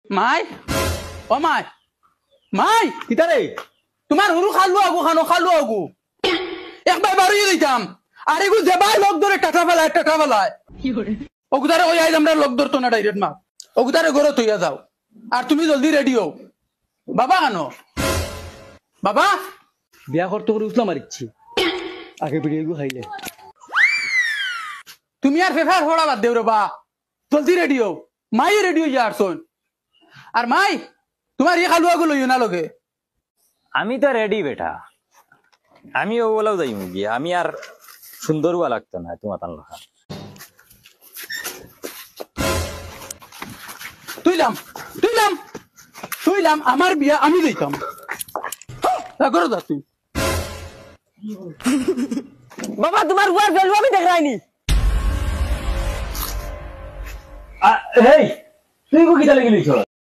মাই ও মাই মাই কিতারে তোমার হুরু খালু আগু একবার বাড়িয়ে দিতাম আর এগু যেবাই লোক ধরে টাটা ফেলায় ওগুদারে ওই আইজ আমরা লোক ধরতো না ডাইরেক্ট মা ওগুদারে ঘরে তৈয়া যাও আর তুমি জলদি রেডি হও বাবা আনো বাবা বিয়া করতে করে উঠলাম আর ইচ্ছি আগে বিড়িয়ে খাইলে তুমি আর ফেফার হড়া বাদ দেও রে বা জলদি রেডি হও মাই রেডি হয়ে যা আসুন আর মাই তোমার এই খালু আগু লইও না লগে আমি তো রেডি বেটা আমি ওগুলাও যাই গিয়ে আমি আর সুন্দর বা লাগতো না তোমার তান লেখা তুইলাম আমার বিয়া আমি লইতাম করো যা তুই বাবা তোমার উয়ার ভ্যালু আমি দেখাইনি এই তুই কিতা লাগি লইছ